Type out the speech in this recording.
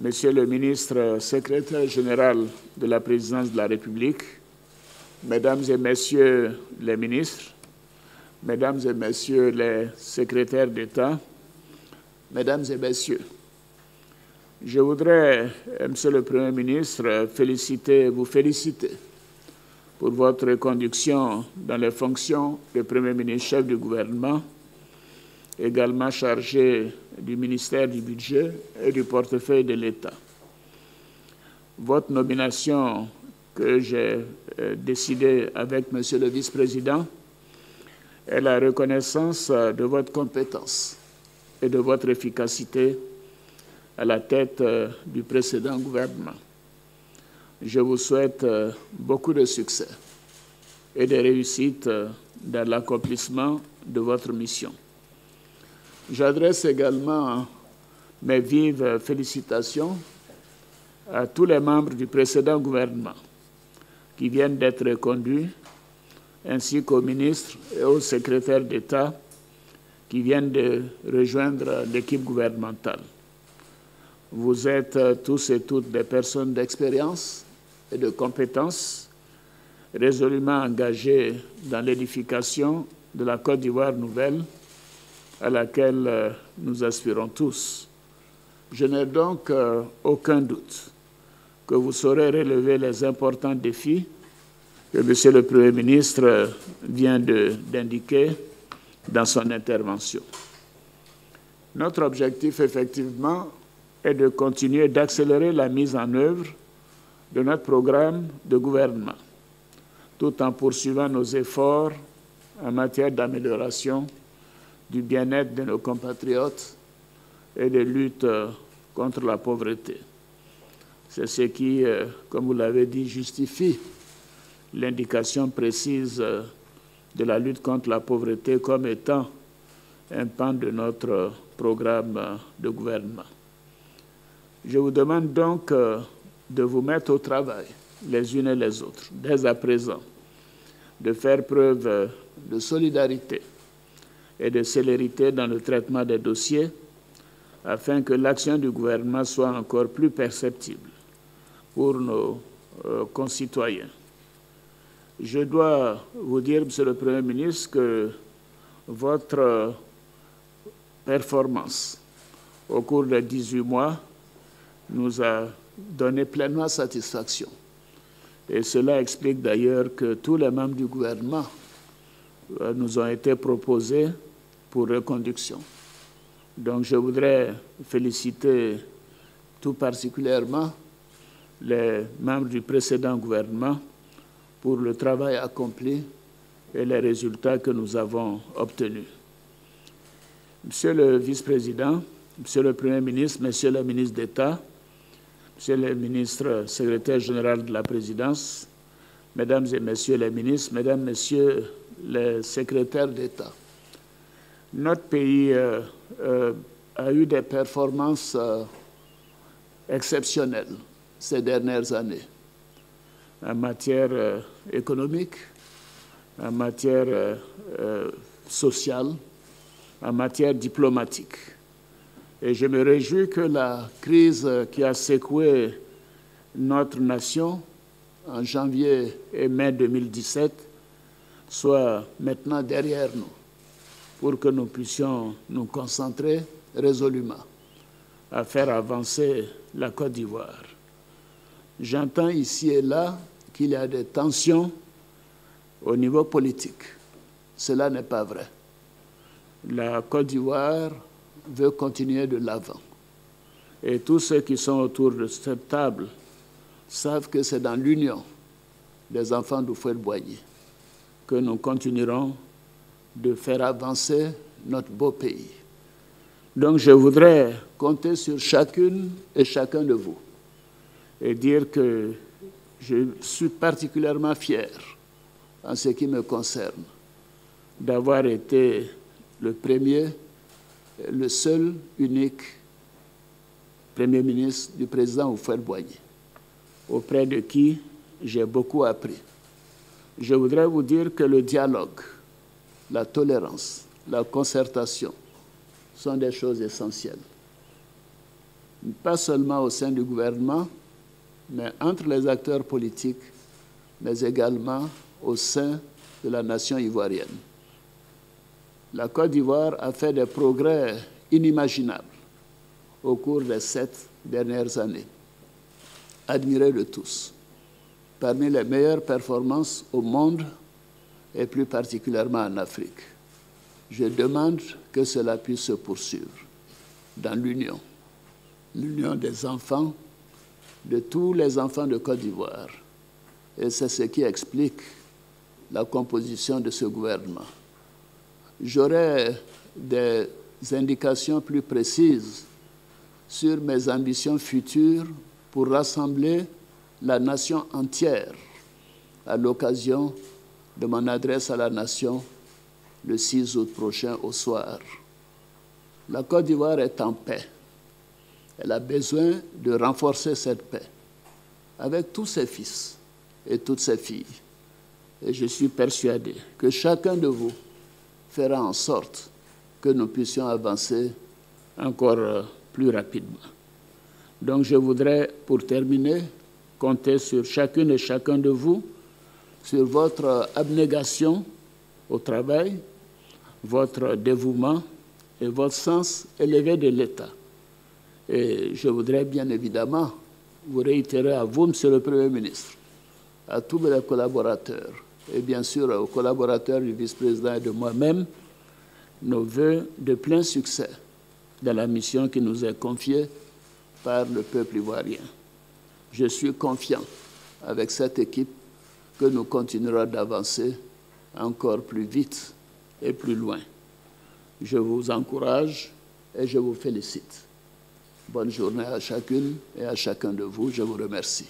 Monsieur le ministre secrétaire général de la présidence de la République, Mesdames et Messieurs les ministres, Mesdames et Messieurs les secrétaires d'État, Mesdames et Messieurs, je voudrais, Monsieur le Premier ministre, vous féliciter pour votre conduction dans les fonctions de Premier ministre chef du gouvernement, également chargé du ministère du Budget et du portefeuille de l'État. Votre nomination que j'ai décidée avec Monsieur le vice-président est la reconnaissance de votre compétence et de votre efficacité à la tête du précédent gouvernement. Je vous souhaite beaucoup de succès et de réussite dans l'accomplissement de votre mission. J'adresse également mes vives félicitations à tous les membres du précédent gouvernement qui viennent d'être reconduits, ainsi qu'aux ministres et aux secrétaires d'État qui viennent de rejoindre l'équipe gouvernementale. Vous êtes tous et toutes des personnes d'expérience et de compétences, résolument engagées dans l'édification de la Côte d'Ivoire nouvelle, à laquelle nous aspirons tous. Je n'ai donc aucun doute que vous saurez relever les importants défis que Monsieur le Premier ministre vient d'indiquer dans son intervention. Notre objectif, effectivement, est de continuer d'accélérer la mise en œuvre de notre programme de gouvernement, tout en poursuivant nos efforts en matière d'amélioration du bien-être de nos compatriotes et de lutte contre la pauvreté. C'est ce qui, comme vous l'avez dit, justifie l'indication précise de la lutte contre la pauvreté comme étant un pan de notre programme de gouvernement. Je vous demande donc de vous mettre au travail, les unes et les autres, dès à présent, de faire preuve de solidarité et de célérité dans le traitement des dossiers afin que l'action du gouvernement soit encore plus perceptible pour nos concitoyens. Je dois vous dire, Monsieur le Premier ministre, que votre performance au cours des 18 mois nous a donné pleinement satisfaction. Et cela explique d'ailleurs que tous les membres du gouvernement nous ont été proposés pour reconduction. Donc je voudrais féliciter tout particulièrement les membres du précédent gouvernement pour le travail accompli et les résultats que nous avons obtenus. Monsieur le vice-président, Monsieur le Premier ministre, Monsieur le ministre d'État, Monsieur le ministre secrétaire général de la présidence, Mesdames et Messieurs les ministres, Mesdames, Messieurs les secrétaires d'État, notre pays a eu des performances exceptionnelles ces dernières années en matière économique, en matière sociale, en matière diplomatique. Et je me réjouis que la crise qui a secoué notre nation en janvier et mai 2017 soit maintenant derrière nous, pour que nous puissions nous concentrer résolument à faire avancer la Côte d'Ivoire. J'entends ici et là qu'il y a des tensions au niveau politique. Cela n'est pas vrai. La Côte d'Ivoire veut continuer de l'avant. Et tous ceux qui sont autour de cette table savent que c'est dans l'union des enfants d'Houphouët-Boigny que nous continuerons de faire avancer notre beau pays. Donc je voudrais compter sur chacune et chacun de vous et dire que je suis particulièrement fier, en ce qui me concerne, d'avoir été le premier, le seul, unique Premier ministre du président Houphouët-Boigny, auprès de qui j'ai beaucoup appris. Je voudrais vous dire que le dialogue, la tolérance, la concertation sont des choses essentielles. pas seulement au sein du gouvernement, mais entre les acteurs politiques, mais également au sein de la nation ivoirienne. La Côte d'Ivoire a fait des progrès inimaginables au cours des 7 dernières années, admirés de tous, parmi les meilleures performances au monde et plus particulièrement en Afrique. Je demande que cela puisse se poursuivre dans l'union des enfants, de tous les enfants de Côte d'Ivoire. Et c'est ce qui explique la composition de ce gouvernement. J'aurai des indications plus précises sur mes ambitions futures pour rassembler la nation entière à l'occasion de mon adresse à la nation le 6 août prochain au soir. La Côte d'Ivoire est en paix. Elle a besoin de renforcer cette paix avec tous ses fils et toutes ses filles. Et je suis persuadé que chacun de vous fera en sorte que nous puissions avancer encore plus rapidement. Donc je voudrais, pour terminer, compter sur chacune et chacun de vous, sur votre abnégation au travail, votre dévouement et votre sens élevé de l'État. Et je voudrais bien évidemment vous réitérer à vous, Monsieur le Premier ministre, à tous les collaborateurs, et bien sûr aux collaborateurs du vice-président et de moi-même, nos vœux de plein succès dans la mission qui nous est confiée par le peuple ivoirien. Je suis confiant avec cette équipe que nous continuerons d'avancer encore plus vite et plus loin. Je vous encourage et je vous félicite. Bonne journée à chacune et à chacun de vous. Je vous remercie.